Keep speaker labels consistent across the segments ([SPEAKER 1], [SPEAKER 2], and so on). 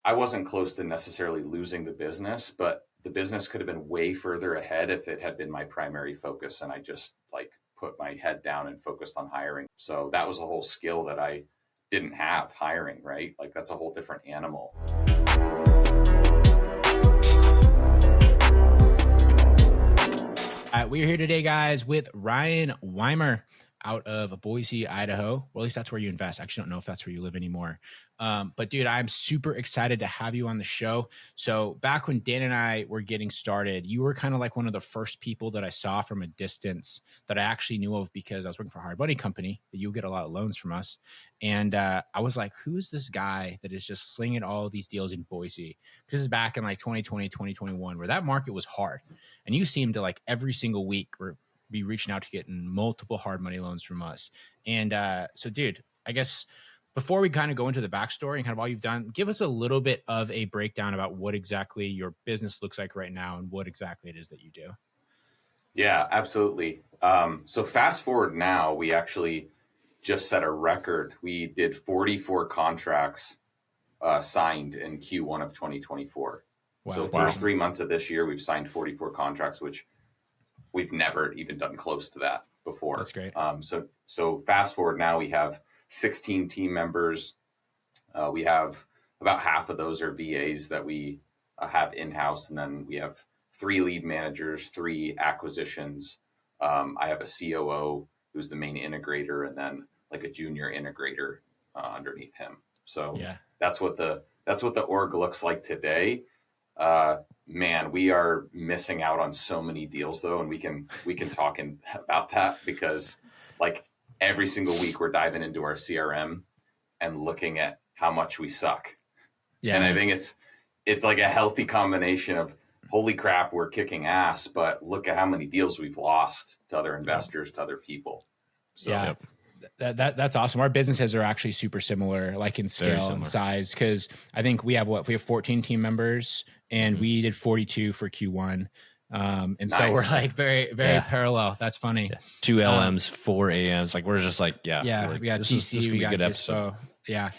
[SPEAKER 1] I wasn't close to necessarily losing the business, but the business could have been way further ahead if it had been my primary focus and I just like put my head down and focused on hiring. So that was a whole skill that I didn't have, hiring, right? Like that's a whole different animal.
[SPEAKER 2] We're here today, guys, with Ryan Weimer out of Boise, Idaho. Well, at least that's where you invest. I actually don't know if that's where you live anymore. But dude, I'm super excited to have you on the show. So back when Dan and I were getting started, you were kind of like one of the first people that I saw from a distance that I actually knew of because I was working for a hard money company that you get a lot of loans from us. And I was like, who's this guy that is just slinging all these deals in Boise? This is back in like 2020, 2021, where that market was hard. And you seem to like every single week be reaching out to getting multiple hard money loans from us. And so, dude, I guess before we kind of go into the backstory and kind of all you've done, give us a little bit of a breakdown about what exactly your business looks like right now and what exactly it is that you do.
[SPEAKER 1] Yeah, absolutely. So fast forward now, we actually just set a record. We did 44 contracts signed in Q1 of 2024. Wow, so first 3 months of this year, we've signed 44 contracts, which we've never even done close to that before.
[SPEAKER 2] That's great.
[SPEAKER 1] So fast forward now, we have 16 team members. We have about half of those are VAs that we have in-house. And then we have 3 lead managers, 3 acquisitions. I have a COO who's the main integrator and then like a junior integrator underneath him. So yeah, that's what the org looks like today. Man, we are missing out on so many deals though. And we can talk about that because like every single week we're diving into our CRM and looking at how much we suck. Yeah. And I think it's like a healthy combination of holy crap, we're kicking ass, but look at how many deals we've lost to other investors, to other people. So
[SPEAKER 2] yeah. That's awesome. Our businesses are actually super similar, like in scale and size, because I think we have 14 team members and we did 42 for Q1. And nice. So we're like very parallel. That's funny.
[SPEAKER 3] 2 LMs, 4 AMs. Like we're just like,
[SPEAKER 2] we got
[SPEAKER 3] this
[SPEAKER 2] TC,
[SPEAKER 3] we
[SPEAKER 2] got
[SPEAKER 3] a good episode.
[SPEAKER 2] Yeah.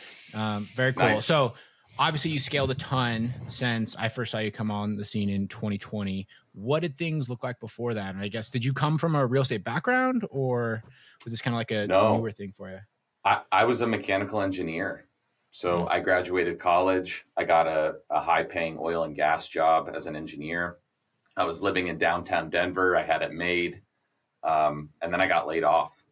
[SPEAKER 2] Very cool.
[SPEAKER 1] Nice.
[SPEAKER 2] So obviously you scaled a ton since I first saw you come on the scene in 2020. What did things look like before that? And I guess, did you come from a real estate background or was this kind of like a newer thing for you?
[SPEAKER 1] I was a mechanical engineer. So I graduated college. I got a high paying oil and gas job as an engineer. I was living in downtown Denver. I had it made. And then I got laid off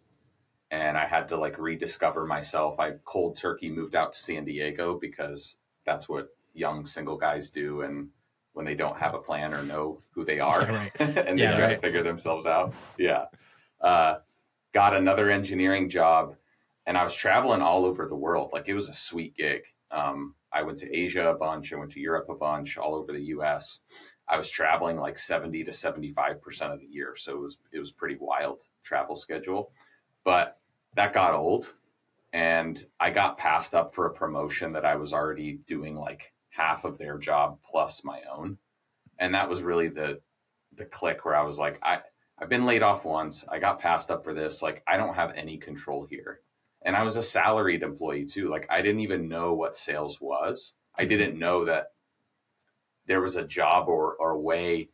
[SPEAKER 1] and I had to like rediscover myself. I cold turkey moved out to San Diego because that's what young single guys do. And when they don't have a plan or know who they are and they try to figure themselves out. Yeah. Got another engineering job and I was traveling all over the world. Like it was a sweet gig. I went to Asia a bunch. I went to Europe a bunch, all over the US. I was traveling like 70 to 75% of the year. So it was pretty wild travel schedule, but that got old and I got passed up for a promotion that I was already doing like half of their job plus my own. And that was really the click where I was like, I've been laid off once. I got passed up for this. Like, I don't have any control here. And I was a salaried employee too. Like, I didn't even know what sales was. I didn't know that there was a job or a way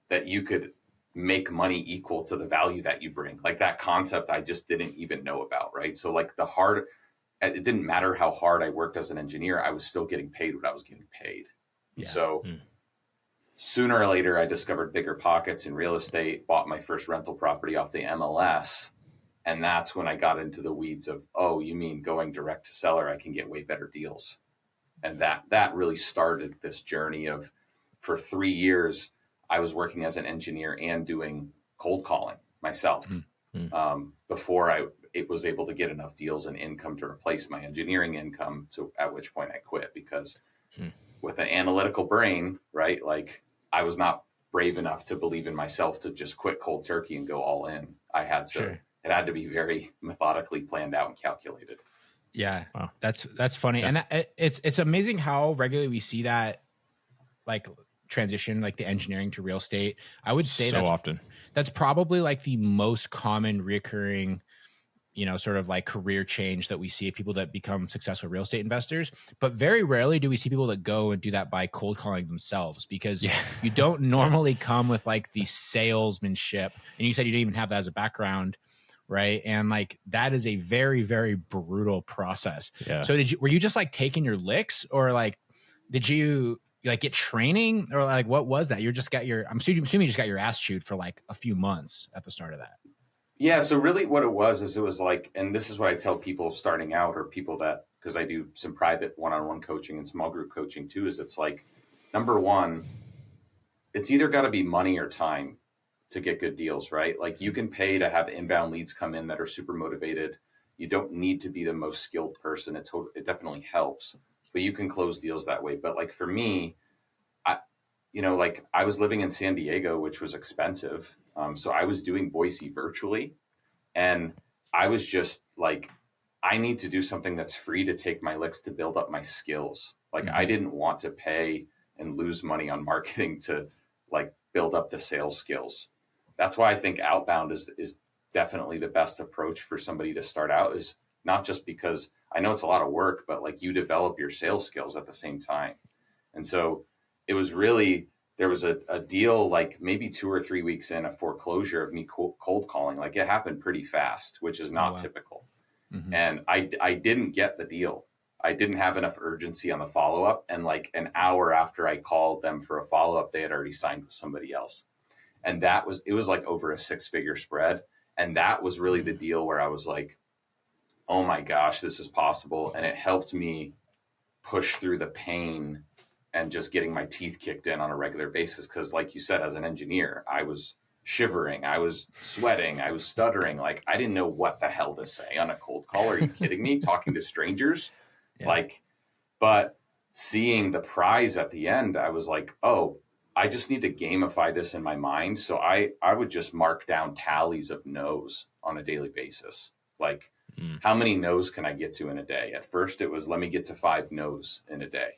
[SPEAKER 1] that you could make money equal to the value that you bring. Like that concept, I just didn't even know about. Right. So like it didn't matter how hard I worked as an engineer. I was still getting paid what I was getting paid. Yeah. So sooner or later, I discovered bigger pockets in real estate, bought my first rental property off the MLS. And that's when I got into the weeds of, oh, you mean going direct to seller, I can get way better deals. And that really started this journey of, for 3 years, I was working as an engineer and doing cold calling myself before I was able to get enough deals and income to replace my engineering income, at which point I quit because with an analytical brain, right? Like I was not brave enough to believe in myself to just quit cold turkey and go all in. I had to, it had to be very methodically planned out and calculated.
[SPEAKER 2] Yeah. Wow. That's funny. Yeah. And it's amazing how regularly we see that like transition, like the engineering to real estate. I would say
[SPEAKER 3] so often
[SPEAKER 2] that's probably like the most common recurring sort of like career change that we see of people that become successful real estate investors. But very rarely do we see people that go and do that by cold calling themselves, because you don't normally come with like the salesmanship. And you said you didn't even have that as a background, right? And like that is a very, very brutal process.
[SPEAKER 3] Yeah.
[SPEAKER 2] So were you just like taking your licks, or like did you like get training, or like what was that? I'm assuming you just got your ass chewed for like a few months at the start of that.
[SPEAKER 1] Yeah. So really what it was like, and this is what I tell people starting out, or people that, because I do some private one-on-one coaching and small group coaching too, is it's like, number one, it's either got to be money or time to get good deals, right? Like you can pay to have inbound leads come in that are super motivated. You don't need to be the most skilled person. It definitely helps, but you can close deals that way. But like for me, like I was living in San Diego, which was expensive. So I was doing Boise virtually, and I was just like, I need to do something that's free to take my licks to build up my skills. Like I didn't want to pay and lose money on marketing to like build up the sales skills. That's why I think outbound is definitely the best approach for somebody to start out, is not just because I know it's a lot of work, but like you develop your sales skills at the same time. And so it was really, there was a deal like maybe 2 or 3 weeks in, a foreclosure of me cold calling. Like it happened pretty fast, which is not typical. And I didn't get the deal. I didn't have enough urgency on the follow-up. And like an hour after I called them for a follow-up, they had already signed with somebody else. And it was like over a 6-figure spread. And that was really the deal where I was like, oh my gosh, this is possible. And it helped me push through the pain and just getting my teeth kicked in on a regular basis. Cause like you said, as an engineer, I was shivering, I was sweating, I was stuttering. Like I didn't know what the hell to say on a cold call. Are you kidding me? Talking to strangers? Like, but seeing the prize at the end, I was like, oh, I just need to gamify this in my mind. So I would just mark down tallies of no's on a daily basis. Like how many no's can I get to in a day? At first it was, let me get to 5 no's in a day.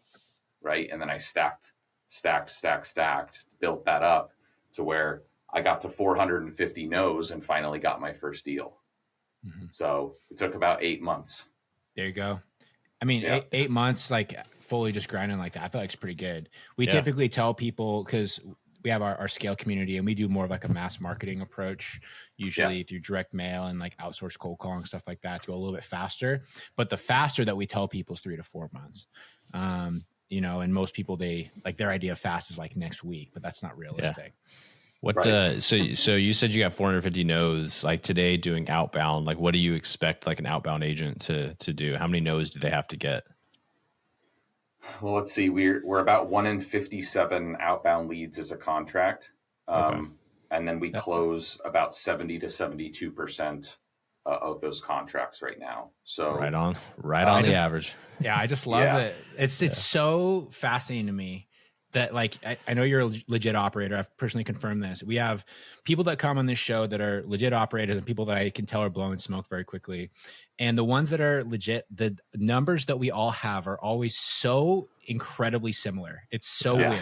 [SPEAKER 1] Right. And then I stacked, built that up to where I got to 450 no's and finally got my first deal. So it took about 8 months.
[SPEAKER 2] There you go. I mean, 8 months, like fully just grinding like that, I feel like it's pretty good. We typically tell people, because we have our scale community, and we do more of like a mass marketing approach, usually through direct mail and like outsourced cold calling, stuff like that, to go a little bit faster. But the faster that we tell people is 3 to 4 months. And most people, they like their idea of fast is like next week, but that's not realistic.
[SPEAKER 3] What, so you said you got 450 no's like today doing outbound. Like, what do you expect like an outbound agent to do? How many no's do they have to get?
[SPEAKER 1] Well, let's see. We're about 1 in 57 outbound leads as a contract. And then we close about 70 to 72% of those contracts right now. So
[SPEAKER 3] right on the average.
[SPEAKER 2] Yeah. I just love it. It's so fascinating to me that like, I know you're a legit operator. I've personally confirmed this. We have people that come on this show that are legit operators, and people that I can tell are blowing smoke very quickly. And the ones that are legit, the numbers that we all have are always so incredibly similar. It's so weird.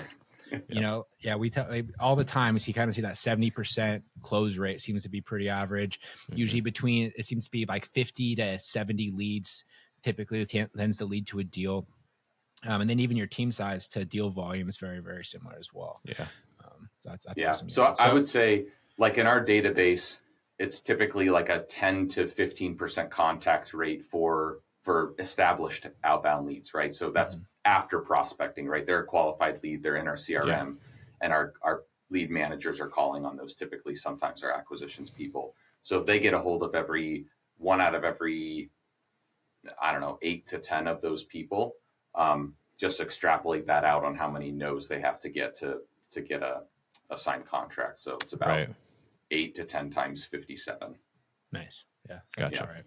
[SPEAKER 2] We tell all the time, you kind of see that 70% close rate seems to be pretty average. Usually it seems to be like 50 to 70 leads typically tends to lead to a deal. And then even your team size to deal volume is very, very similar as well.
[SPEAKER 3] Yeah.
[SPEAKER 2] That's awesome.
[SPEAKER 1] So I would say, like in our database, it's typically like a 10 to 15% contact rate for established outbound leads, right? So that's after prospecting, right? They're a qualified lead, they're in our CRM, and our lead managers are calling on those, typically sometimes our acquisitions people. So if they get a hold of one out of every, 8 to 10 of those people, just extrapolate that out on how many no's they have to get to get a signed contract. So it's about 8 to 10 times 57.
[SPEAKER 2] Nice. Yeah.
[SPEAKER 3] Gotcha.
[SPEAKER 2] All right.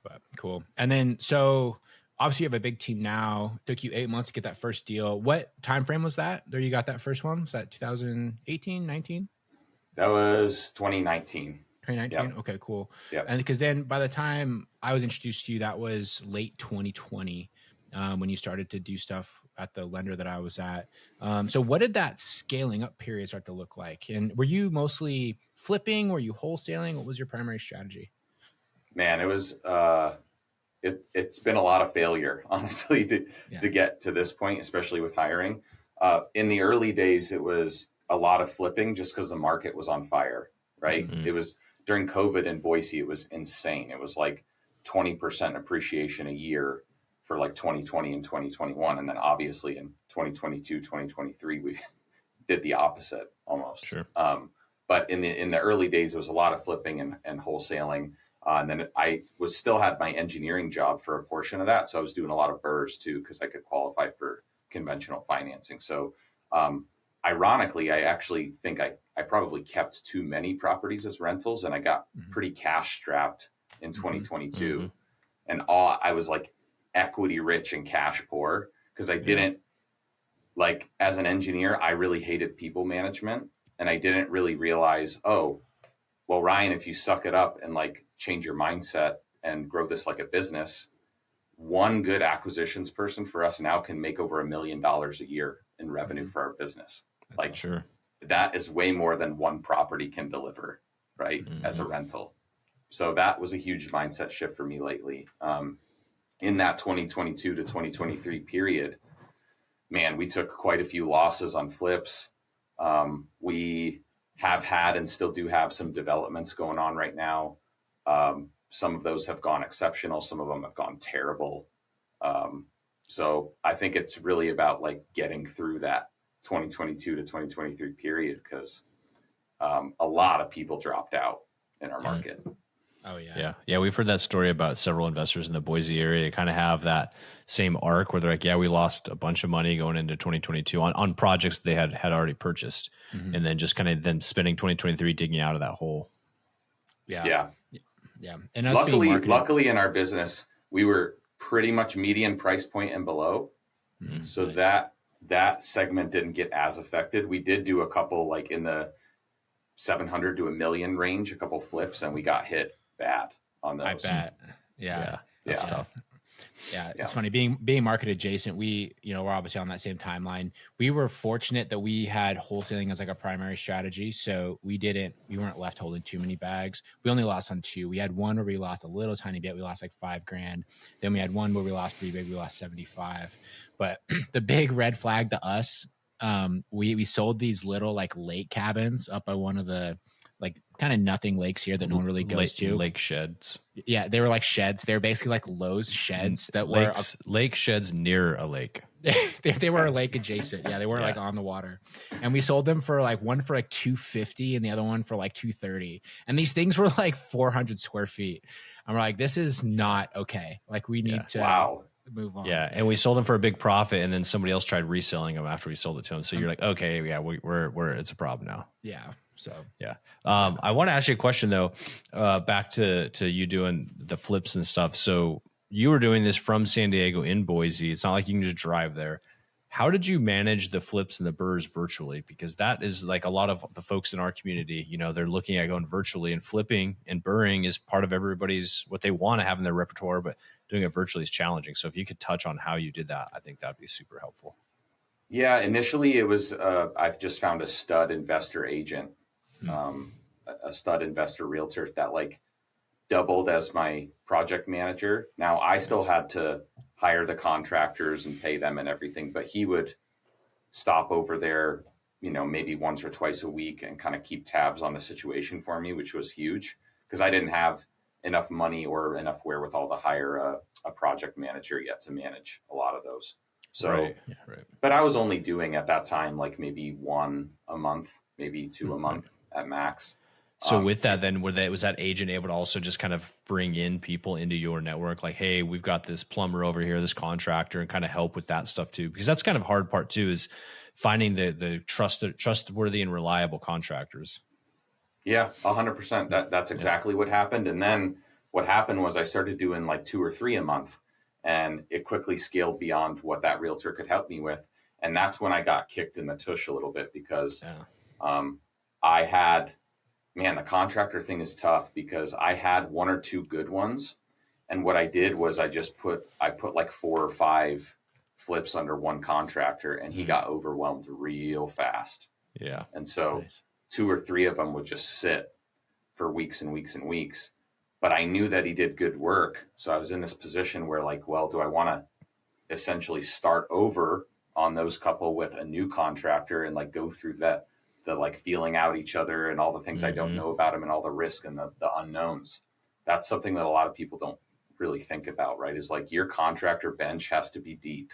[SPEAKER 2] But cool. And then, so obviously you have a big team now. Took you 8 months to get that first deal. What time frame was that? There you got that first one? Was that 2018, 19?
[SPEAKER 1] That was 2019.
[SPEAKER 2] 2019? Yep. Okay, cool.
[SPEAKER 1] Yeah.
[SPEAKER 2] And because then by the time I was introduced to you, that was late 2020, when you started to do stuff at the lender that I was at. So what did that scaling up period start to look like? And were you mostly flipping? Were you wholesaling? What was your primary strategy?
[SPEAKER 1] Man, it was it's been a lot of failure, honestly, to get to this point, especially with hiring. In the early days, it was a lot of flipping just because the market was on fire, right?
[SPEAKER 3] Mhm.
[SPEAKER 1] It was during COVID in Boise, it was insane. It was like 20% appreciation a year for like 2020 and 2021. And then obviously in 2022, 2023, we did the opposite almost.
[SPEAKER 3] Sure.
[SPEAKER 1] But in the early days, it was a lot of flipping and wholesaling. And then I was still had my engineering job for a portion of that. So I was doing a lot of burrs too, because I could qualify for conventional financing. So ironically, I actually think I probably kept too many properties as rentals, and I got pretty cash strapped in 2022.
[SPEAKER 3] Mm-hmm.
[SPEAKER 1] And I was like equity rich and cash poor because I didn't like, as an engineer, I really hated people management, and I didn't really realize, oh, well, Ryan, if you suck it up and like change your mindset and grow this like a business, one good acquisitions person for us now can make over $1 million a year in revenue for our business. Like,
[SPEAKER 3] sure,
[SPEAKER 1] that is way more than one property can deliver, right? As a rental. So that was a huge mindset shift for me lately. In that 2022 to 2023 period, man, we took quite a few losses on flips. We have had and still do have some developments going on right now. Some of those have gone exceptional. Some of them have gone terrible. So I think it's really about like getting through that 2022 to 2023 period, because a lot of people dropped out in our market.
[SPEAKER 2] Oh yeah.
[SPEAKER 3] Yeah. We've heard that story about several investors in the Boise area. They kind of have that same arc where they're like, yeah, we lost a bunch of money going into 2022 on projects they had already purchased, and then just kind of then spending 2023 digging out of that hole.
[SPEAKER 2] Yeah. And us
[SPEAKER 1] luckily in our business, we were pretty much median price point and below. So nice. that segment didn't get as affected. We did do a couple like in the 700 to $1 million range, a couple flips, and we got hit bad on those.
[SPEAKER 2] I bet. Yeah.
[SPEAKER 3] That's tough.
[SPEAKER 2] Yeah, it's funny being market adjacent. We're obviously on that same timeline. We were fortunate that we had wholesaling as like a primary strategy, so we weren't left holding too many bags. We only lost on 2. We had one where we lost a little tiny bit. We lost like $5,000. Then we had one where we lost pretty big. We lost 75. But the big red flag to us, we sold these little like lake cabins up by one of the like kind of nothing lakes here that no one really goes to.
[SPEAKER 3] Lake sheds.
[SPEAKER 2] Yeah, they were like sheds. They were basically like Lowe's sheds that were
[SPEAKER 3] lake sheds near a lake.
[SPEAKER 2] they were a lake adjacent. Yeah, they were like on the water. And we sold them for like one for like $250 and the other one for like $230. And these things were like 400 square feet. And we're like, this is not okay. Like we need to move on.
[SPEAKER 3] Yeah, and we sold them for a big profit, and then somebody else tried reselling them after we sold it to them. So you're like, okay, yeah, we're it's a problem now.
[SPEAKER 2] Yeah. So
[SPEAKER 3] I want to ask you a question though, back to you doing the flips and stuff. So you were doing this from San Diego in Boise. It's not like you can just drive there. How did you manage the flips and the burrs virtually? Because that is like a lot of the folks in our community, they're looking at going virtually, and flipping and burring is part of everybody's, what they want to have in their repertoire, but doing it virtually is challenging. So if you could touch on how you did that, I think that'd be super helpful.
[SPEAKER 1] Yeah. Initially it was, I've just found a stud investor agent, a stud investor realtor that like doubled as my project manager. Now I still had to hire the contractors and pay them and everything, but he would stop over there, maybe once or twice a week and kind of keep tabs on the situation for me, which was huge because I didn't have enough money or enough wherewithal to hire a project manager yet to manage a lot of those. So,
[SPEAKER 3] right.
[SPEAKER 1] But I was only doing at that time, like maybe 1 a month, maybe 2 a month at max.
[SPEAKER 3] So with that, then was that agent able to also just kind of bring in people into your network? Like, hey, we've got this plumber over here, this contractor, and kind of help with that stuff too, because that's kind of hard part too, is finding the trustworthy and reliable contractors.
[SPEAKER 1] Yeah, 100%. That's exactly what happened. And then what happened was I started doing like 2 or 3 a month, and it quickly scaled beyond what that realtor could help me with. And that's when I got kicked in the tush a little bit because I had, the contractor thing is tough because I had 1 or 2 good ones. And what I did was I put like 4 or 5 flips under one contractor, and he got overwhelmed real fast.
[SPEAKER 3] Yeah.
[SPEAKER 1] And so 2 or 3 of them would just sit for weeks and weeks and weeks. but I knew that he did good work. So I was in this position where like, well, do I want to essentially start over on those couple with a new contractor and like go through that, the like feeling out each other and all the things I don't know about him and all the risk and the unknowns. That's something that a lot of people don't really think about, right? Is like your contractor bench has to be deep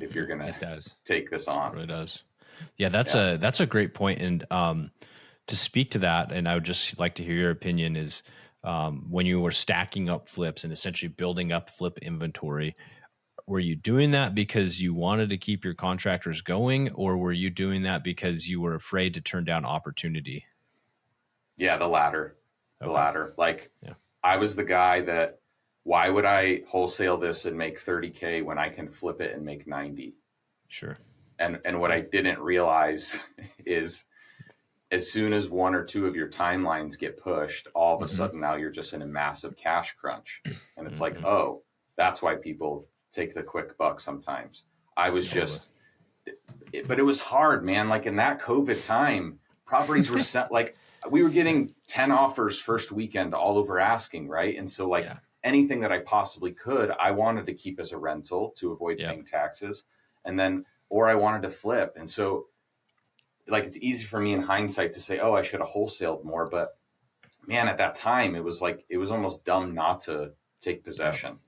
[SPEAKER 1] if you're going to take this on.
[SPEAKER 3] It really does. Yeah, that's a great point. And to speak to that, and I would just like to hear your opinion is when you were stacking up flips and essentially building up flip inventory, were you doing that because you wanted to keep your contractors going, or were you doing that because you were afraid to turn down opportunity?
[SPEAKER 1] Yeah, the latter. The latter. Like, I was the guy that, why would I wholesale this and make 30K when I can flip it and make 90?
[SPEAKER 3] Sure.
[SPEAKER 1] And what I didn't realize is as soon as one or two of your timelines get pushed, all of a sudden now you're just in a massive cash crunch. And it's like, oh, that's why people take the quick buck sometimes. I was but it was hard, man. Like in that COVID time, properties were sent, like we were getting 10 offers first weekend all over asking, right? And so like anything that I possibly could, I wanted to keep as a rental to avoid paying taxes. And then, or I wanted to flip. And so like, it's easy for me in hindsight to say, oh, I should have wholesaled more. But man, at that time, it was like, it was almost dumb not to take possession.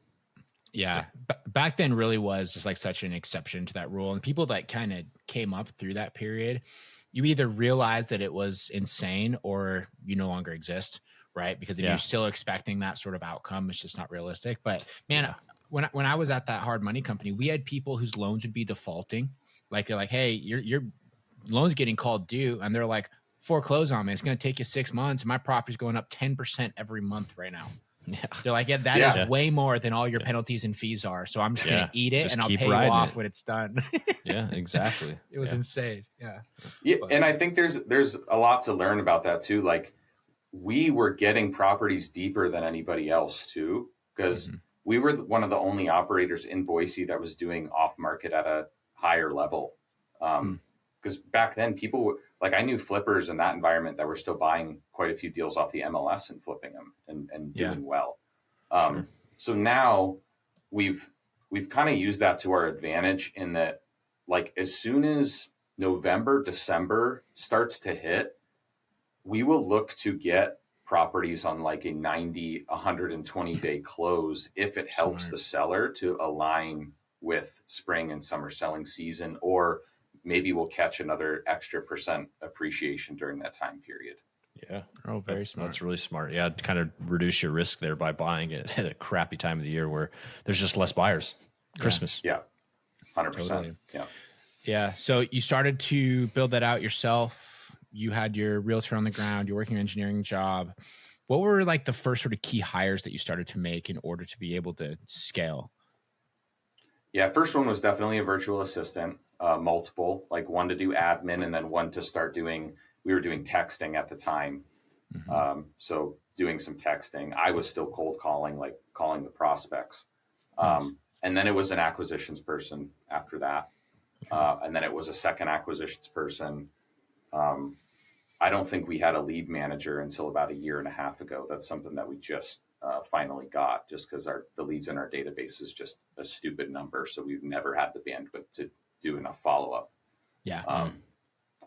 [SPEAKER 2] Yeah. Back then really was just like such an exception to that rule. And people that kind of came up through that period, you either realized that it was insane or you no longer exist, right? Because if you're still expecting that sort of outcome, it's just not realistic. But man, when I was at that hard money company, we had people whose loans would be defaulting. Like they're like, hey, your loan's getting called due. And they're like, foreclose on me. It's going to take you 6 months. And my property's going up 10% every month right now. Yeah. They're like, that is way more than all your penalties and fees are. So I'm just going to eat it and I'll pay you off when it's done.
[SPEAKER 3] Yeah, exactly.
[SPEAKER 2] It was insane. Yeah.
[SPEAKER 1] But, and I think there's a lot to learn about that too. Like we were getting properties deeper than anybody else too, because we were one of the only operators in Boise that was doing off market at a higher level. Because back then people like I knew flippers in that environment that were still buying quite a few deals off the MLS and flipping them and doing well. So now we've kind of used that to our advantage in that, like, as soon as November, December starts to hit, we will look to get properties on like a 90, 120 day close if it helps the seller to align with spring and summer selling season, or maybe we'll catch another extra % appreciation during that time period.
[SPEAKER 3] Yeah. Oh, very smart. That's really smart. Yeah. Kind of reduce your risk there by buying it at a crappy time of the year where there's just less buyers. Christmas.
[SPEAKER 1] Yeah. 100%.
[SPEAKER 2] Totally.
[SPEAKER 1] Yeah.
[SPEAKER 2] Yeah. So you started to build that out yourself. You had your realtor on the ground, you're working your engineering job. What were like the first sort of key hires that you started to make in order to be able to scale?
[SPEAKER 1] Yeah. First one was definitely a virtual assistant. Multiple, like one to do admin and then one to start doing, we were doing texting at the time. So doing some texting. I was still cold calling, like calling the prospects. And then it was an acquisitions person after that. And then it was a second acquisitions person. I don't think we had a lead manager until about 1.5 years ago. That's something that we just finally got, just because the leads in our database is just a stupid number. So we've never had the bandwidth to do enough follow-up.
[SPEAKER 2] Yeah.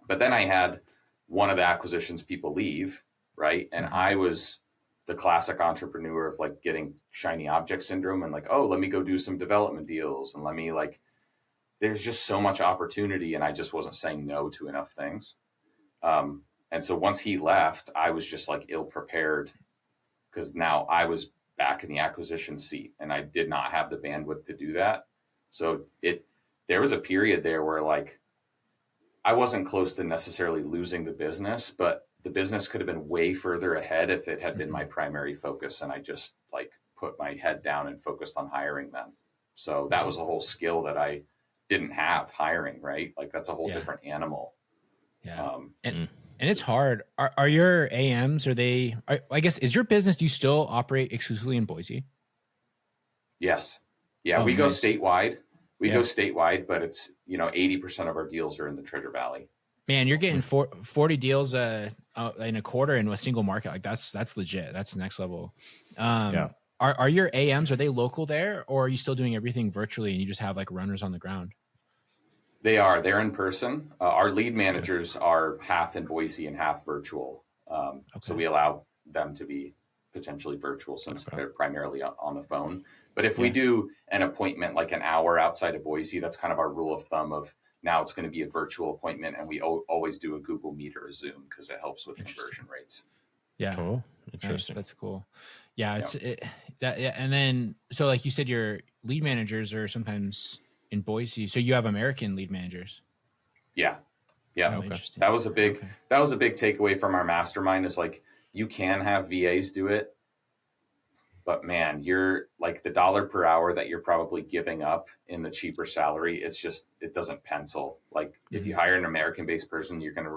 [SPEAKER 1] But then I had one of the acquisitions people leave, right? And I was the classic entrepreneur of like getting shiny object syndrome and like, oh, let me go do some development deals. And let me like, there's just so much opportunity and I just wasn't saying no to enough things. And so once he left, I was just like ill prepared because now I was back in the acquisition seat and I did not have the bandwidth to do that. So there was a period there where like I wasn't close to necessarily losing the business, but the business could have been way further ahead if it had been my primary focus. And I just like put my head down and focused on hiring them. So that was a whole skill that I didn't have, hiring, right? Like that's a whole different animal.
[SPEAKER 2] Yeah. And it's hard. Are your AMs, I guess, is your business, do you still operate exclusively in Boise?
[SPEAKER 1] Yes. Yeah. We go statewide. We go statewide, but it's, 80% of our deals are in the Treasure Valley.
[SPEAKER 2] Man, you're getting 40 deals in a quarter in a single market. Like that's legit. That's the next level.
[SPEAKER 3] Yeah.
[SPEAKER 2] Are your AMs, are they local there, or are you still doing everything virtually and you just have like runners on the ground?
[SPEAKER 1] They're in person. Our lead managers are half in Boise and half virtual. So we allow them to be potentially virtual since they're primarily on the phone. But if we do an appointment like an hour outside of Boise, that's kind of our rule of thumb of now it's going to be a virtual appointment, and we always do a Google Meet or a Zoom because it helps with conversion rates.
[SPEAKER 2] Yeah.
[SPEAKER 3] Cool. Interesting.
[SPEAKER 2] That's cool. Yeah. And then, so like you said, your lead managers are sometimes in Boise. So you have American lead managers.
[SPEAKER 1] Yeah.
[SPEAKER 2] Oh, interesting.
[SPEAKER 1] That was a big takeaway from our mastermind is like, you can have VAs do it, but man, you're like the dollar per hour that you're probably giving up in the cheaper salary. It doesn't pencil. Like if you hire an American-based person, you're going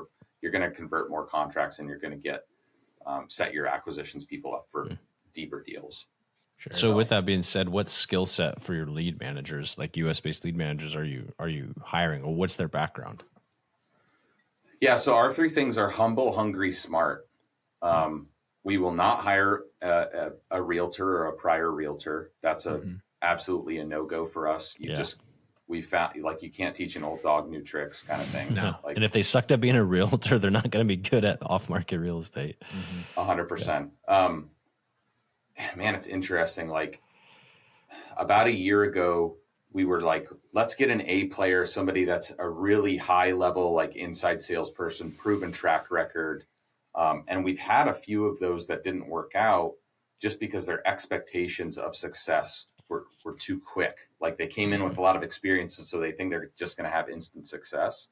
[SPEAKER 1] to convert more contracts and you're going to get, set your acquisitions people up for deeper deals.
[SPEAKER 3] Sure. So with that being said, what skill set for your lead managers, like US based lead managers, are you hiring, or what's their background?
[SPEAKER 1] Yeah. So our three things are humble, hungry, smart. We will not hire a realtor or a prior realtor. That's absolutely a no-go for us. We found like you can't teach an old dog new tricks kind of thing.
[SPEAKER 3] No.
[SPEAKER 1] Like,
[SPEAKER 3] and if they sucked at being a realtor, they're not going to be good at off-market real estate.
[SPEAKER 1] 100%. Man, it's interesting. Like about a year ago, we were like, let's get an A player, somebody that's a really high level, like inside salesperson, proven track record. And we've had a few of those that didn't work out just because their expectations of success were too quick. Like they came in with a lot of experiences, so they think they're just going to have instant success.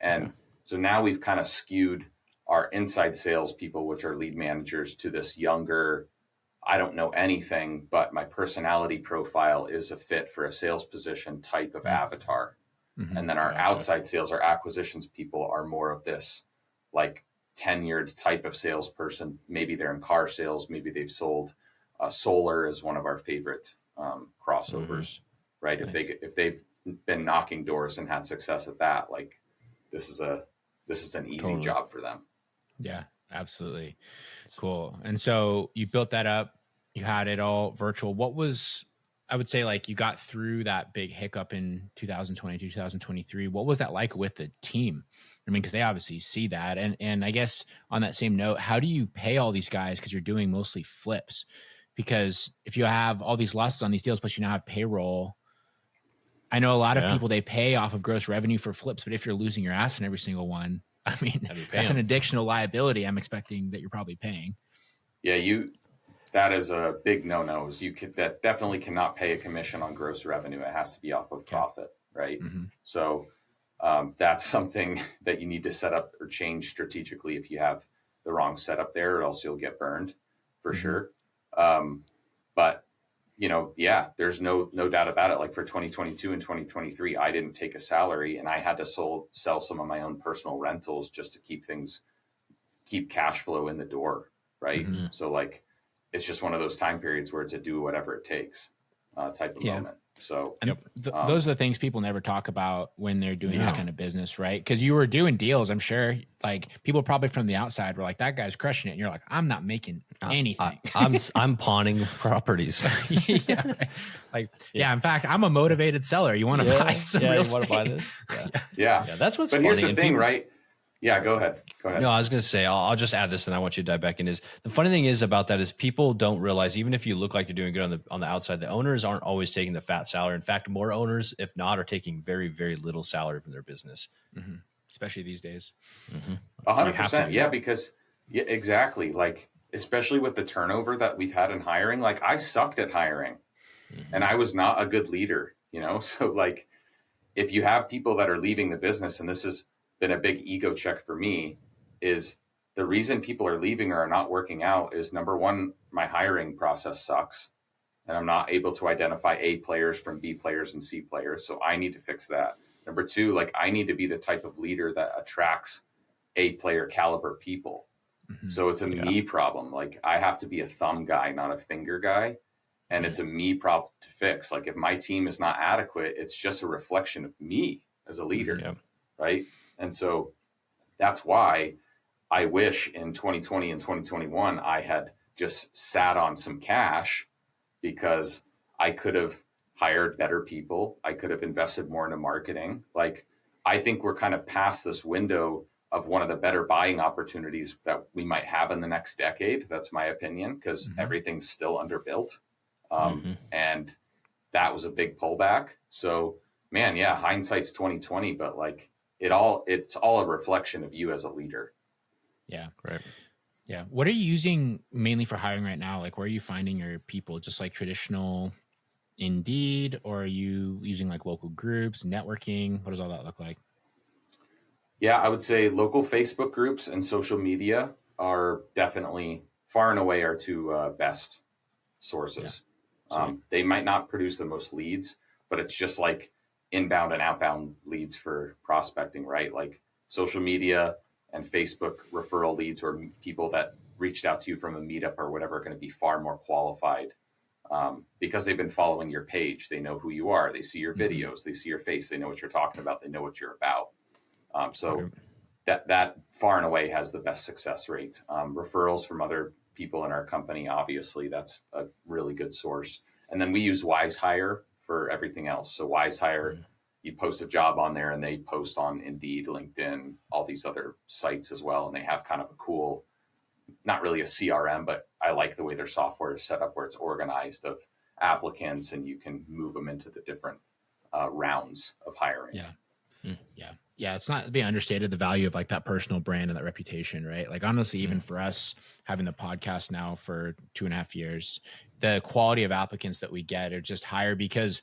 [SPEAKER 1] And so now we've kind of skewed our inside sales people, which are lead managers, to this younger, I don't know anything, but my personality profile is a fit for a sales position type of avatar. And then our outside sales, our acquisitions people are more of this like tenured type of salesperson. Maybe they're in car sales. Maybe they've sold solar is one of our favorite crossovers, right? Nice. If they've been knocking doors and had success at that, like this is an easy job for them.
[SPEAKER 2] Yeah, absolutely. Cool. And so you built that up, you had it all virtual. What was, I would say, like you got through that big hiccup in 2022, 2023. What was that like with the team? I mean, because they obviously see that. And I guess on that same note, how do you pay all these guys? Because you're doing mostly flips. Because if you have all these losses on these deals, plus you now have payroll, I know a lot of people, they pay off of gross revenue for flips. But if you're losing your ass in every single one, I mean, that's an additional liability I'm expecting that you're probably paying.
[SPEAKER 1] Yeah, that is a big no-no. That definitely cannot pay a commission on gross revenue. It has to be off of profit, right? So that's something that you need to set up or change strategically if you have the wrong setup there, or else you'll get burned for sure. But there's no doubt about it. Like for 2022 and 2023, I didn't take a salary, and I had to sell some of my own personal rentals just to keep cash flow in the door, right? So like, it's just one of those time periods where it's a do whatever it takes type of moment. So
[SPEAKER 2] those are the things people never talk about when they're doing this kind of business, right? Because you were doing deals, I'm sure. Like people probably from the outside were like, "That guy's crushing it," and you're like, "I'm not making anything.
[SPEAKER 3] I'm pawning properties."
[SPEAKER 2] In fact, I'm a motivated seller. You want to buy some real estate?
[SPEAKER 3] You want to buy this?
[SPEAKER 1] Yeah.
[SPEAKER 3] That's what's
[SPEAKER 1] funny. But here's the thing, right? Yeah, go ahead. No,
[SPEAKER 3] I was going to say, I'll just add this and I want you to dive back in. Is the funny thing is about that is people don't realize, even if you look like you're doing good on the outside, the owners aren't always taking the fat salary. In fact, more owners, if not, are taking very, very little salary from their business.
[SPEAKER 2] Especially these days.
[SPEAKER 1] 100%. Yeah, because exactly. Like, especially with the turnover that we've had in hiring, like I sucked at hiring and I was not a good leader, So like, if you have people that are leaving the business, and this has been a big ego check for me, is the reason people are leaving or are not working out is number one, my hiring process sucks and I'm not able to identify A players from B players and C players. So I need to fix that. Number two, like I need to be the type of leader that attracts A player caliber people. So it's a me problem. Like I have to be a thumb guy, not a finger guy. And it's a me problem to fix. Like if my team is not adequate, it's just a reflection of me as a leader. Right. And so that's why I wish in 2020 and 2021, I had just sat on some cash, because I could have hired better people. I could have invested more into marketing. Like, I think we're kind of past this window of one of the better buying opportunities that we might have in the next decade. That's my opinion, because everything's still underbuilt. And that was a big pullback. So, man, yeah, hindsight's 2020, but like it's all a reflection of you as a leader.
[SPEAKER 2] Yeah.
[SPEAKER 3] Right.
[SPEAKER 2] Yeah. What are you using mainly for hiring right now? Like, where are you finding your people? Just like traditional Indeed, or are you using like local groups, networking? What does all that look like?
[SPEAKER 1] Yeah, I would say local Facebook groups and social media are definitely far and away our two best sources. They might not produce the most leads, but it's just like inbound and outbound leads for prospecting, right? Like social media and Facebook referral leads, or people that reached out to you from a meetup or whatever, are going to be far more qualified, because they've been following your page. They know who you are. They see your videos. They see your face. They know what you're talking about. They know what you're about. So that far and away has the best success rate. Referrals from other people in our company, obviously, that's a really good source. And then we use WiseHire for everything else. So WiseHire, you post a job on there and they post on Indeed, LinkedIn, all these other sites as well. And they have kind of a cool, not really a CRM, but I like the way their software is set up, where it's organized of applicants and you can move them into the different rounds of hiring.
[SPEAKER 2] Yeah, it's not being understated, the value of like that personal brand and that reputation, right? Like, honestly, even for us having the podcast now for 2.5 years, the quality of applicants that we get are just higher, because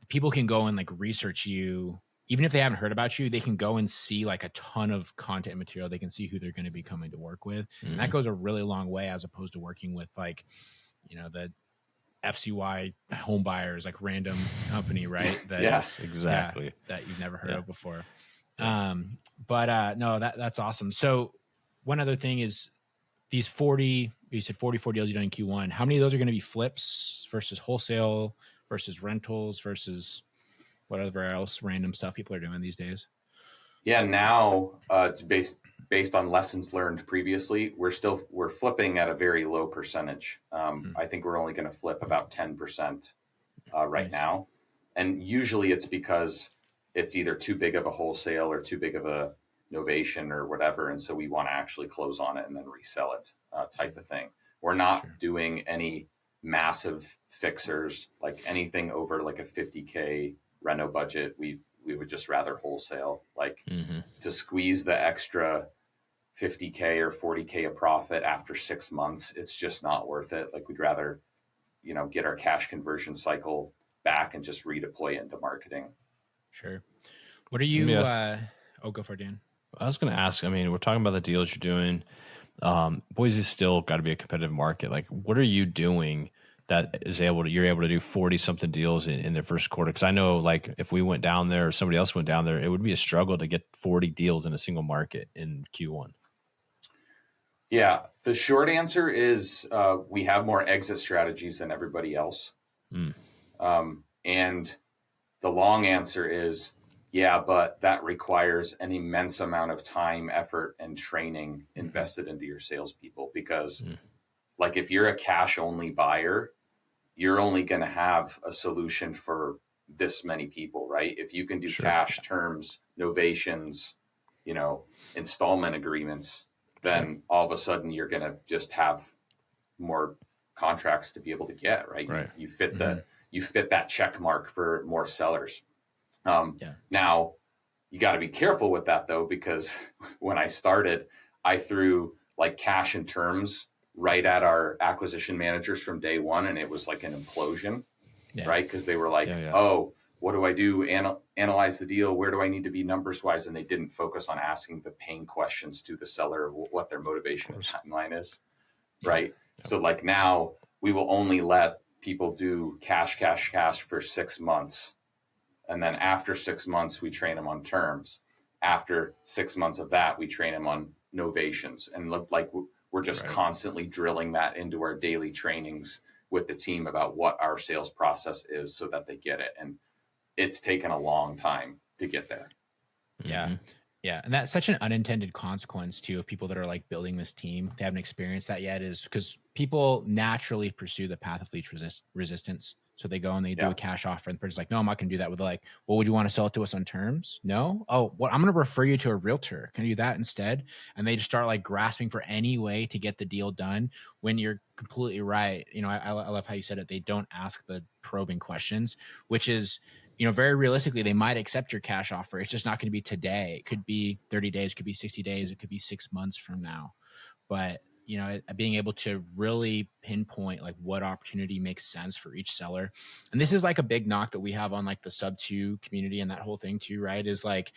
[SPEAKER 2] people can go and like research you. Even if they haven't heard about you, they can go and see like a ton of content material. They can see who they're going to be coming to work with. And that goes a really long way, as opposed to working with like, the FCY home buyers, like random company, right? That,
[SPEAKER 1] Yes,
[SPEAKER 3] exactly.
[SPEAKER 2] That you've never heard of before. No, that's awesome. So one other thing is these 40, you said 44 deals you done in Q1. How many of those are going to be flips versus wholesale versus rentals versus whatever else random stuff people are doing these days?
[SPEAKER 1] Yeah, now based on lessons learned previously, we're flipping at a very low percentage. I think we're only going to flip about 10% right now, and usually it's because it's either too big of a wholesale or too big of a novation or whatever, and so we want to actually close on it and then resell it, type of thing. We're not doing any massive fixers, like anything over like a 50K reno budget. We would just rather wholesale, like to squeeze the extra 50K or 40K of profit after 6 months. It's just not worth it. Like, we'd rather, get our cash conversion cycle back and just redeploy it into marketing.
[SPEAKER 2] Sure. What are you, go for it, Dan.
[SPEAKER 3] I was going to ask, I mean, we're talking about the deals you're doing. Boise's still got to be a competitive market. Like, what are you doing that you're able to do 40 something deals in their first quarter? Because I know, like, if we went down there or somebody else went down there, it would be a struggle to get 40 deals in a single market in Q1.
[SPEAKER 1] Yeah, the short answer is we have more exit strategies than everybody else. And the long answer is, yeah, but that requires an immense amount of time, effort, and training invested into your salespeople. Because, like, if you're a cash-only buyer, you're only going to have a solution for this many people, right? If you can do cash terms, novations, installment agreements, then all of a sudden you're going to just have more contracts to be able to get, right? You fit you fit that check mark for more sellers. Now, you got to be careful with that, though, because when I started, I threw like cash and terms right at our acquisition managers from day one, and it was like an implosion, right? Because they were like, oh, what do I do? Analyze the deal. Where do I need to be numbers wise? And they didn't focus on asking the pain questions to the seller of what their motivation and timeline is, right? So like now we will only let people do cash for 6 months. And then after 6 months, we train them on terms. After 6 months of that, we train them on novations. And look, like, we're just constantly drilling that into our daily trainings with the team about what our sales process is so that they get it. And it's taken a long time to get there.
[SPEAKER 2] Yeah. Yeah, and that's such an unintended consequence too of people that are like building this team. They haven't experienced that yet, is because people naturally pursue the path of least resistance. So they go and they do
[SPEAKER 1] Yeah.
[SPEAKER 2] a cash offer, and the person's like, "No, I'm not going to do that." With like, "Well, would you want to sell it to us on terms?" No. Oh, well, I'm going to refer you to a realtor. Can I do that instead? And they just start like grasping for any way to get the deal done. When you're completely right, I love how you said it. They don't ask the probing questions, which is very realistically, they might accept your cash offer. It's just not going to be today. It could be 30 days, it could be 60 days, it could be 6 months from now. But, being able to really pinpoint like what opportunity makes sense for each seller. And this is like a big knock that we have on like the sub-2 community and that whole thing too, right? Is like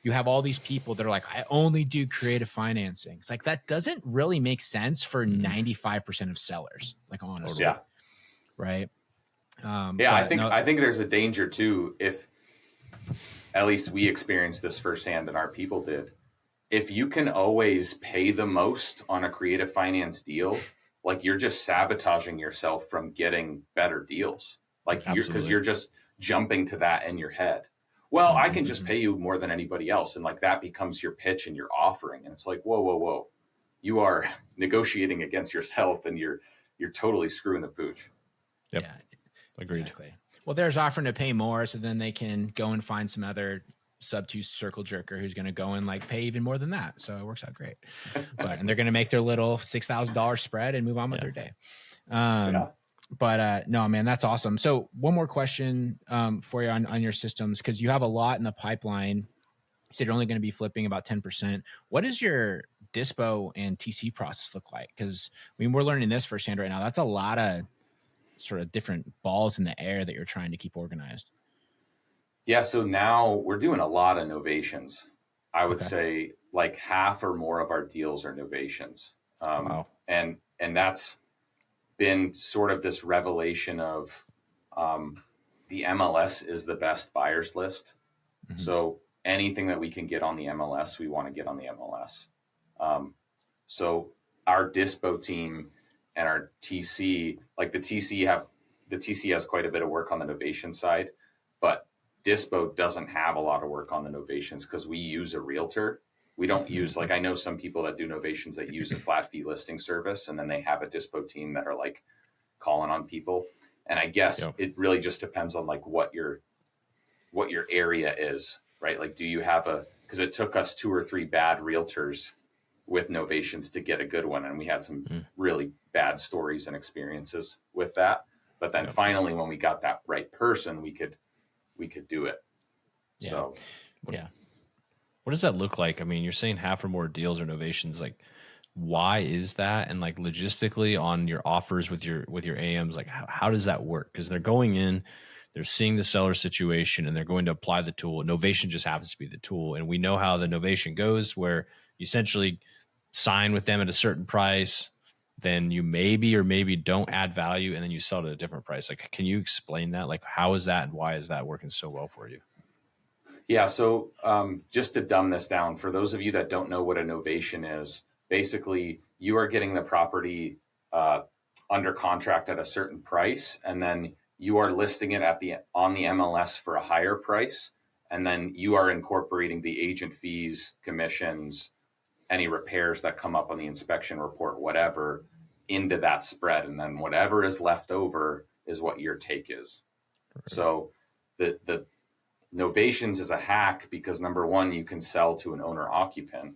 [SPEAKER 2] you have all these people that are like, I only do creative financing. It's like that doesn't really make sense for 95% of sellers, like honestly.
[SPEAKER 1] Yeah.
[SPEAKER 2] Right.
[SPEAKER 1] Yeah, I think there's a danger too, if at least we experienced this firsthand and our people did. If you can always pay the most on a creative finance deal, like you're just sabotaging yourself from getting better deals. Like because you're just jumping to that in your head. Well, I can just pay you more than anybody else. And like that becomes your pitch and your offering. And it's like, whoa, whoa, whoa. You are negotiating against yourself and you're totally screwing the pooch.
[SPEAKER 3] Yep.
[SPEAKER 2] Yeah.
[SPEAKER 3] Agreed.
[SPEAKER 2] Exactly. Well, there's offering to pay more, so then they can go and find some other sub-2 circle jerker who's going to go and like pay even more than that. So it works out great. And they're going to make their little $6,000 spread and move on with their day. But no, man, that's awesome. So one more question for you on your systems, because you have a lot in the pipeline. You said you're only going to be flipping about 10%. What does your dispo and TC process look like? Because we're learning this firsthand right now. That's a lot of sort of different balls in the air that you're trying to keep organized.
[SPEAKER 1] Yeah. So now we're doing a lot of novations. I would say like half or more of our deals are novations.
[SPEAKER 3] Wow.
[SPEAKER 1] And that's been sort of this revelation of the MLS is the best buyer's list. Mm-hmm. So anything that we can get on the MLS, we want to get on the MLS. So our dispo team and our TC, like the TC has quite a bit of work on the novation side, but dispo doesn't have a lot of work on the novations because we use a realtor. We don't use, like, I know some people that do novations that use a flat fee listing service, and then they have a dispo team that are like calling on people. And I guess it really just depends on like what your area is, right? Like, do you have because it took us 2 or 3 bad realtors with novations to get a good one. And we had some really bad stories and experiences with that. But then finally, when we got that right person, we could do it.
[SPEAKER 3] Yeah.
[SPEAKER 1] So,
[SPEAKER 3] what does that look like? I mean, you're saying half or more deals or novations. Like, why is that? And like logistically on your offers with your AMs, like how does that work? Because they're going in, they're seeing the seller situation, and they're going to apply the tool. Novation just happens to be the tool, and we know how the novation goes, where you essentially sign with them at a certain price, then you maybe or maybe don't add value, and then you sell it at a different price. Like, can you explain that? Like, how is that and why is that working so well for you?
[SPEAKER 1] Yeah. So just to dumb this down, for those of you that don't know what a novation is, basically you are getting the property under contract at a certain price, and then you are listing it on the MLS for a higher price, and then you are incorporating the agent fees, commissions, any repairs that come up on the inspection report, whatever, into that spread. And then whatever is left over is what your take is. Right. So the novations is a hack because, number one, you can sell to an owner occupant,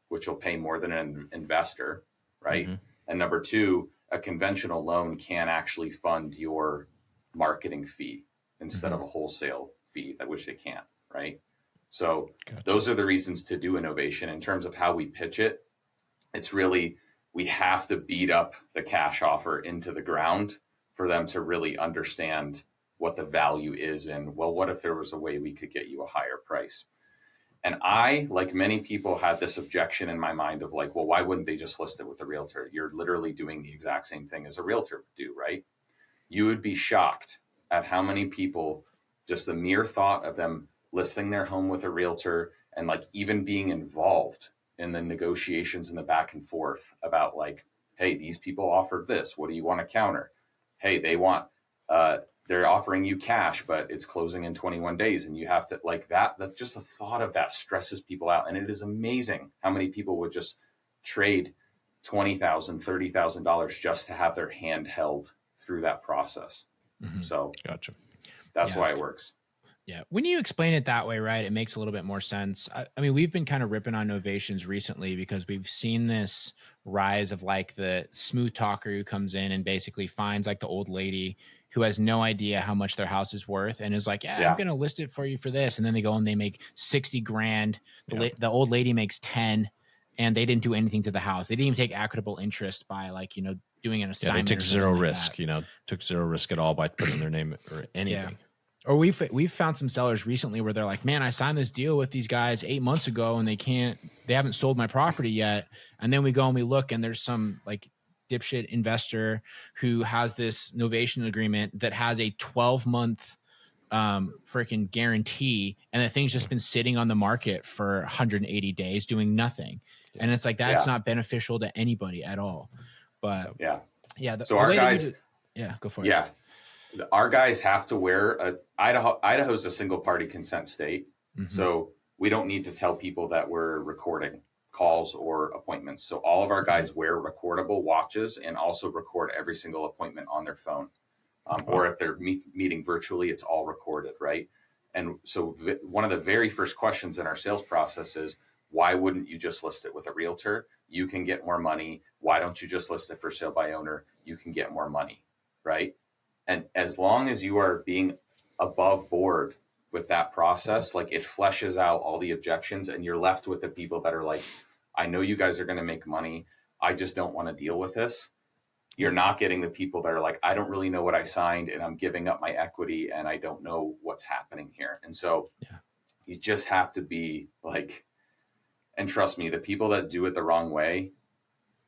[SPEAKER 1] which will pay more than an investor, right? Mm-hmm. And number two, a conventional loan can actually fund your marketing fee instead of a wholesale fee, which they can't, right? So those are the reasons to do innovation. In terms of how we pitch it, it's really, we have to beat up the cash offer into the ground for them to really understand what the value is. And, well, what if there was a way we could get you a higher price? And I, like many people, had this objection in my mind of like, well, why wouldn't they just list it with the realtor? You're literally doing the exact same thing as a realtor would do, right? You would be shocked at how many people, just the mere thought of them listing their home with a realtor and like even being involved in the negotiations and the back and forth about like, hey, these people offered this. What do you want to counter? Hey, they want, they're they're offering you cash, but it's closing in 21 days and you have to like that. That's just the thought of that stresses people out. And it is amazing how many people would just trade $20,000, $30,000 just to have their hand held through that process. So
[SPEAKER 3] Gotcha.
[SPEAKER 1] that's why it works.
[SPEAKER 2] Yeah. When you explain it that way, right, it makes a little bit more sense. I mean, we've been kind of ripping on novations recently because we've seen this rise of like the smooth talker who comes in and basically finds like the old lady who has no idea how much their house is worth and is like, I'm going to list it for you for this. And then they go and they make 60 grand. The old lady makes 10 and they didn't do anything to the house. They didn't even take equitable interest by like, you know, doing an assignment.
[SPEAKER 3] They took zero risk, took zero risk at all by putting their name or anything.
[SPEAKER 2] Yeah. Or we've found some sellers recently where they're like, man, I signed this deal with these guys 8 months ago and they haven't sold my property yet. And then we go and we look and there's some like dipshit investor who has this novation agreement that has a 12-month freaking guarantee. And the thing's just been sitting on the market for 180 days doing nothing. Yeah. And it's like, that's not beneficial to anybody at all. But
[SPEAKER 1] so our guys,
[SPEAKER 2] go for it.
[SPEAKER 1] Yeah. Our guys have to wear Idaho's a single party consent state. So we don't need to tell people that we're recording calls or appointments. So all of our guys wear recordable watches and also record every single appointment on their phone. Or if they're meeting virtually, it's all recorded, right? And so one of the very first questions in our sales process is, why wouldn't you just list it with a realtor? You can get more money. Why don't you just list it for sale by owner? You can get more money, right? And as long as you are being above board with that process, like it fleshes out all the objections and you're left with the people that are like, I know you guys are going to make money. I just don't want to deal with this. You're not getting the people that are like, I don't really know what I signed and I'm giving up my equity and I don't know what's happening here. And so you just have to be like, and trust me, the people that do it the wrong way,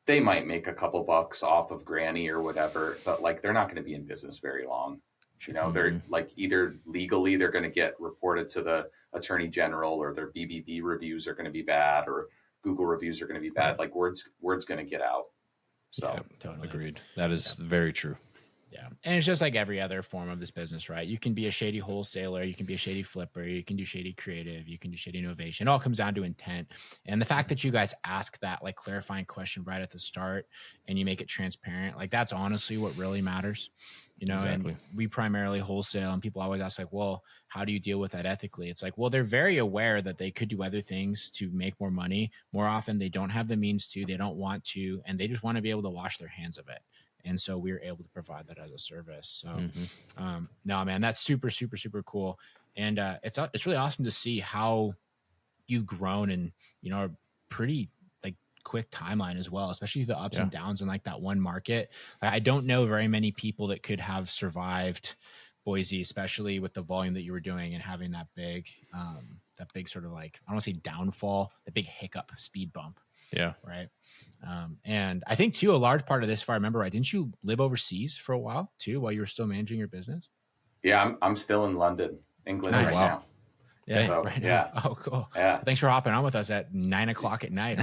[SPEAKER 1] they might make a couple bucks off of granny or whatever, but like, they're not going to be in business very long. They're like either legally, they're going to get reported to the attorney general or their BBB reviews are going to be bad or Google reviews are going to be bad. Like word's going to get out. So
[SPEAKER 3] totally agreed. That is very true.
[SPEAKER 2] Yeah. And it's just like every other form of this business, right? You can be a shady wholesaler, you can be a shady flipper, you can do shady creative, you can do shady innovation. It all comes down to intent. And the fact that you guys ask that like clarifying question right at the start and you make it transparent, like that's honestly what really matters.
[SPEAKER 3] Exactly.
[SPEAKER 2] And we primarily wholesale and people always ask like, well, how do you deal with that ethically? It's like, well, they're very aware that they could do other things to make more money. More often they don't have the means to, they don't want to, and they just want to be able to wash their hands of it. And so we're able to provide that as a service. So, no, man, that's super, super, super cool. And it's really awesome to see how you've grown in, a pretty like quick timeline as well, especially the ups and downs in like that one market. I don't know very many people that could have survived Boise, especially with the volume that you were doing and having that big sort of like, I don't want to say downfall, the big hiccup speed bump.
[SPEAKER 3] Yeah.
[SPEAKER 2] Right. And I think too, a large part of this, if I remember right, didn't you live overseas for a while too, while you were still managing your business?
[SPEAKER 1] Yeah, I'm still in London, England right now.
[SPEAKER 2] Yeah.
[SPEAKER 1] So,
[SPEAKER 2] right now. Oh, cool.
[SPEAKER 1] Yeah.
[SPEAKER 2] Thanks for hopping on with us at 9:00 at night.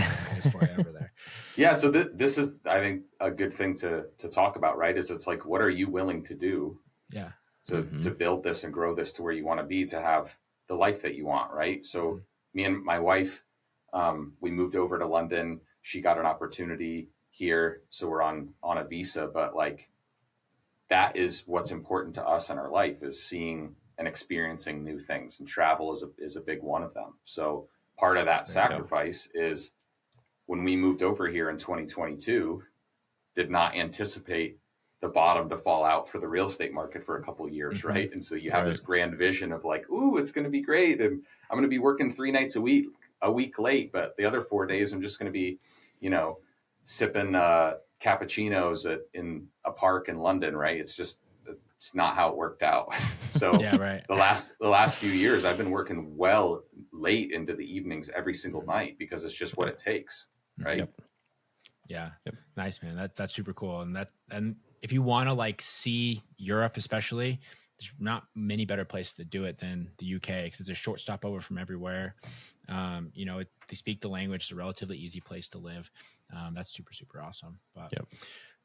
[SPEAKER 2] For you over there.
[SPEAKER 1] Yeah. So this is, I think, a good thing to talk about, right? Is it's like, what are you willing to do?
[SPEAKER 2] Yeah.
[SPEAKER 1] To build this and grow this to where you want to be, to have the life that you want, right? So me and my wife, we moved over to London. She got an opportunity here, so we're on a visa. But like, that is what's important to us in our life, is seeing and experiencing new things, and travel is a big one of them. So part of that sacrifice is when we moved over here in 2022, did not anticipate the bottom to fall out for the real estate market for a couple of years, right? And so you have this grand vision of like, ooh, it's going to be great, and I'm going to be working 3 nights a week late, but the other 4 days I'm just going to be, sipping cappuccinos in a park in London, right? It's not how it worked out. So the last few years I've been working well late into the evenings every single night because it's just what it takes, right?
[SPEAKER 2] Yeah. Nice, man. That's super cool. And if you want to like see Europe, especially, there's not many better places to do it than the UK, because it's a short stopover from everywhere. They speak the language. It's a relatively easy place to live. That's super, super awesome. But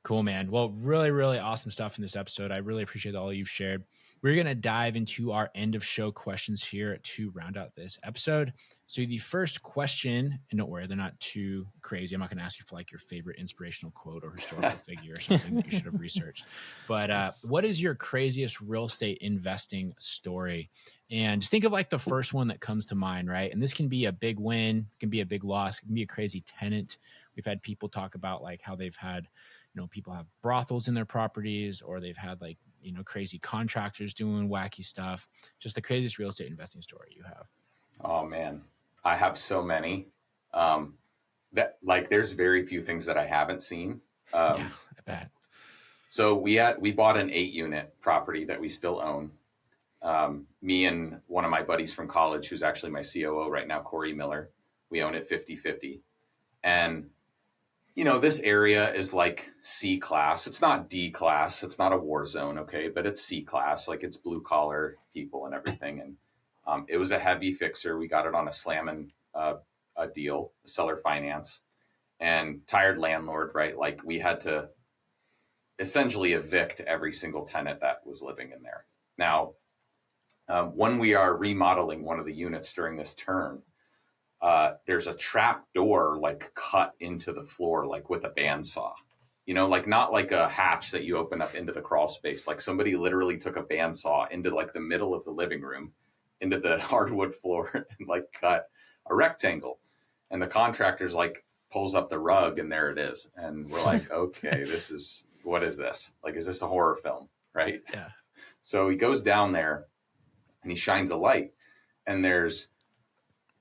[SPEAKER 2] Cool, man. Well, really, really awesome stuff in this episode. I really appreciate all you've shared. We're going to dive into our end of show questions here to round out this episode. So the first question, and don't worry, they're not too crazy. I'm not going to ask you for like your favorite inspirational quote or historical figure or something that you should have researched. But what is your craziest real estate investing story? And just think of like the first one that comes to mind, right? And this can be a big win, it can be a big loss, it can be a crazy tenant. We've had people talk about like how they've had, people have brothels in their properties, or they've had like, crazy contractors doing wacky stuff. Just the craziest real estate investing story you have.
[SPEAKER 1] Oh man, I have so many. That like there's very few things that I haven't seen.
[SPEAKER 2] Yeah, I bet.
[SPEAKER 1] So we bought an 8-unit property that we still own. Me and one of my buddies from college, who's actually my COO right now, Corey Miller, we own it 50-50. And this area is like C class. It's not D class. It's not a war zone. Okay. But it's C class. Like it's blue collar people and everything. And it was a heavy fixer. We got it on a slam and a deal, seller finance, and tired landlord, right? Like we had to essentially evict every single tenant that was living in there. Now, when we are remodeling one of the units during this term, there's a trap door like cut into the floor, like with a bandsaw, like not like a hatch that you open up into the crawl space. Like somebody literally took a bandsaw into like the middle of the living room, into the hardwood floor, and like cut a rectangle. And the contractor's like pulls up the rug, and there it is. And we're like, okay, what is this? Like, is this a horror film? Right.
[SPEAKER 2] Yeah.
[SPEAKER 1] So he goes down there and he shines a light, and there's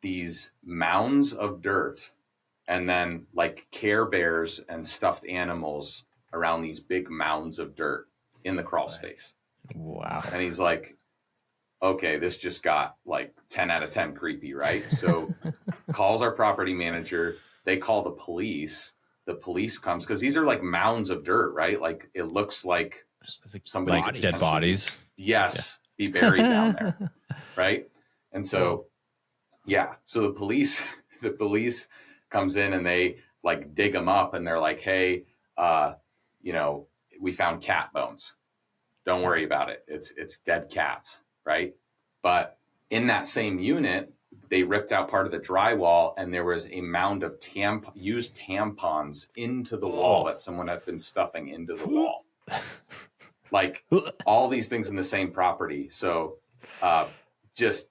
[SPEAKER 1] these mounds of dirt, and then like Care Bears and stuffed animals around these big mounds of dirt in the crawl space.
[SPEAKER 3] Wow.
[SPEAKER 1] And he's like, okay, this just got like 10 out of 10 creepy, right? So calls our property manager. They call the police. The police comes because these are like mounds of dirt, right? Like it looks like somebody
[SPEAKER 3] like dead bodies.
[SPEAKER 1] Yes, be buried down there, right? And so so the police comes in and they like dig them up, and they're like, hey, we found cat bones. Don't worry about it. It's dead cats, right? But in that same unit, they ripped out part of the drywall, and there was a mound of used tampons into the wall that someone had been stuffing into the wall. Like all these things in the same property. So just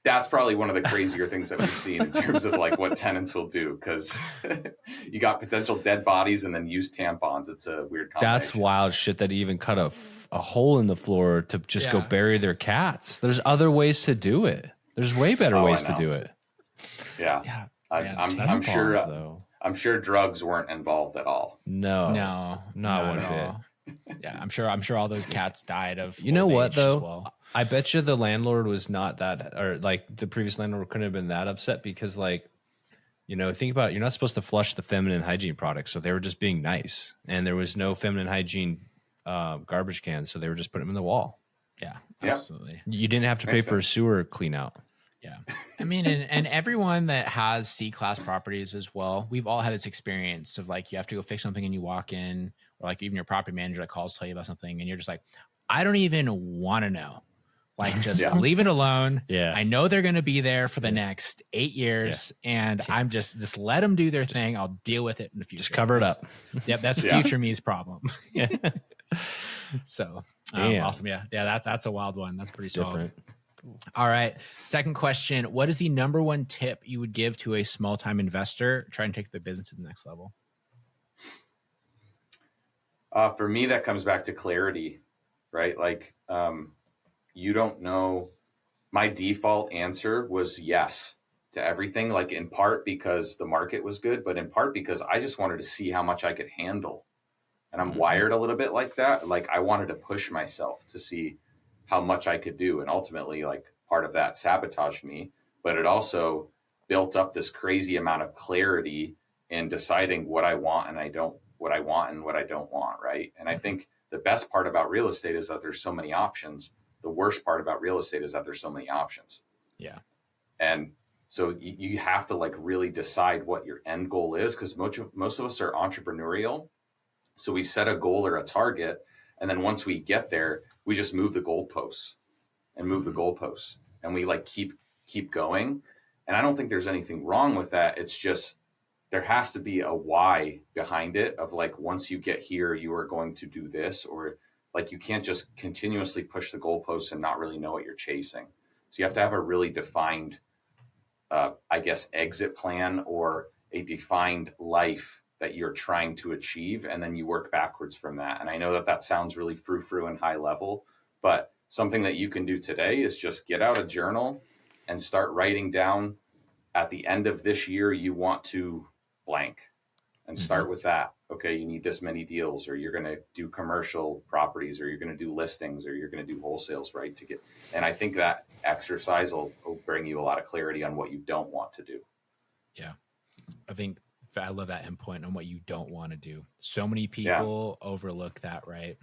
[SPEAKER 1] that's probably one of the crazier things that we've seen in terms of like what tenants will do, because you got potential dead bodies and then used tampons. It's a weird combination.
[SPEAKER 3] That's wild shit that he even cut a hole in the floor to just go bury their cats. There's other ways to do it. There's way better ways to do it.
[SPEAKER 1] Yeah. I'm sure though. I'm sure drugs weren't involved at all.
[SPEAKER 2] No,
[SPEAKER 3] not one bit.
[SPEAKER 2] Yeah, I'm sure all those cats died of.
[SPEAKER 3] You know what though? Well. I bet you the landlord was not that, or like the previous landlord couldn't have been that upset, because like, think about it, you're not supposed to flush the feminine hygiene products, so they were just being nice, and there was no feminine hygiene garbage cans, so they were just putting them in the wall.
[SPEAKER 2] Yeah, absolutely.
[SPEAKER 3] You didn't have to pay for a sewer clean out.
[SPEAKER 2] Yeah. I mean, and everyone that has C-class properties as well, we've all had this experience of like, you have to go fix something and you walk in, or like even your property manager that calls to tell you about something, and you're just like, I don't even want to know. Like, just leave it alone.
[SPEAKER 3] Yeah.
[SPEAKER 2] I know they're going to be there for the next 8 years, and I'm just let them do their thing. I'll deal with it in the future.
[SPEAKER 3] Just cover it up.
[SPEAKER 2] Yep. That's future me's problem.
[SPEAKER 3] Yeah.
[SPEAKER 2] So awesome. Yeah. That's a wild one. That's pretty solid. All right. Second question. What is the number one tip you would give to a small time investor trying to take their business to the next level?
[SPEAKER 1] For me, that comes back to clarity, right? Like, you don't know. My default answer was yes to everything, like in part because the market was good, but in part because I just wanted to see how much I could handle. And I'm wired a little bit like that. Like I wanted to push myself to see how much I could do. And ultimately, like part of that sabotaged me, but it also built up this crazy amount of clarity in deciding what I want and what I don't want. Right. And I think the best part about real estate is that there's so many options. The worst part about real estate is that there's so many options.
[SPEAKER 2] Yeah.
[SPEAKER 1] And so you have to like really decide what your end goal is, because most of us are entrepreneurial So we set a goal or a target, and then once we get there, we just move the goalposts and move the goalposts, and we like keep going. And I don't think there's anything wrong with that. It's just there has to be a why behind it of like, once you get here, you are going to do this, or like you can't just continuously push the goalposts and not really know what you're chasing. So you have to have a really defined, I guess, exit plan or a defined life that you're trying to achieve. And then you work backwards from that. And I know that that sounds really frou-frou and high level, but something that you can do today is just get out a journal and start writing down, at the end of this year, you want to blank, and start with that. Okay, you need this many deals, or you're going to do commercial properties, or you're going to do listings, or you're going to do wholesales, right? And I think that exercise will bring you a lot of clarity on what you don't want to do.
[SPEAKER 2] Yeah. I love that endpoint on what you don't want to do. So many people overlook that, right?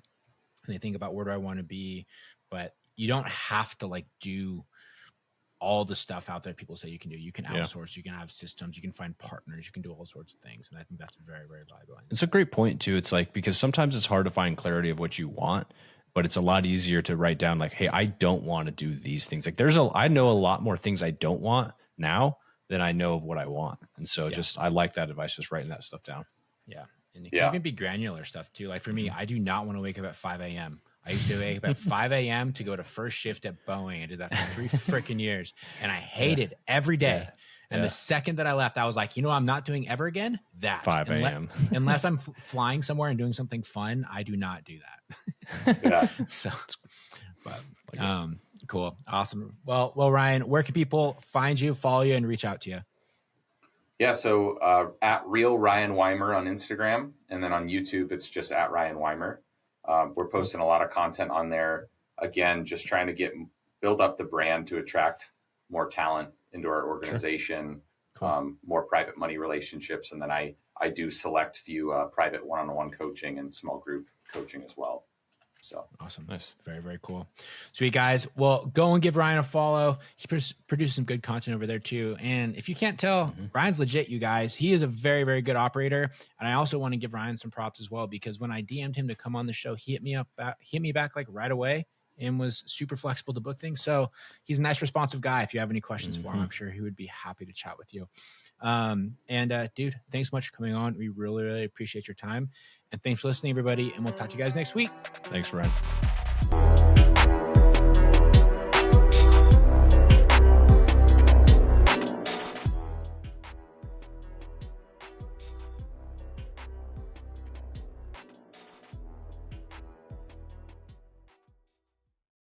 [SPEAKER 2] And they think about, where do I want to be? But you don't have to like do all the stuff out there people say you can do. You can outsource, you can have systems, you can find partners, you can do all sorts of things. And I think that's very, very valuable.
[SPEAKER 3] It's a great point too. It's like, because sometimes it's hard to find clarity of what you want, but it's a lot easier to write down like, hey, I don't want to do these things. Like I know a lot more things I don't want now than I know of what I want. And so I like that advice, just writing that stuff down.
[SPEAKER 2] Yeah. And it can even be granular stuff too. Like for me, I do not want to wake up at 5 a.m. I used to wake up at 5 a.m. to go to first shift at Boeing. I did that for 3 freaking years, and I hated every day. And the second that I left, I was like, you know, I'm not doing ever again that
[SPEAKER 3] 5 a.m.
[SPEAKER 2] Unless I'm flying somewhere and doing something fun, I do not do that. So, but cool, awesome. Well, Ryan, where can people find you, follow you, and reach out to you?
[SPEAKER 1] Yeah, so at Real Ryan Weimer on Instagram, and then on YouTube, it's just at Ryan Weimer. We're posting a lot of content on there. Again, just trying to build up the brand to attract more talent into our organization, more private money relationships. And then I do select few private one-on-one coaching and small group coaching as well. So
[SPEAKER 2] awesome. Nice. Very, very cool. Sweet, guys. Well, go and give Ryan a follow. He produces some good content over there too. And if you can't tell, Ryan's legit, you guys. He is a very, very good operator. And I also want to give Ryan some props as well, because when I DM'd him to come on the show, he hit me back like right away and was super flexible to book things. So he's a nice, responsive guy. If you have any questions for him, I'm sure he would be happy to chat with you. Dude, thanks so much for coming on. We really, really appreciate your time. And thanks for listening, everybody. And we'll talk to you guys next week.
[SPEAKER 3] Thanks, Ryan.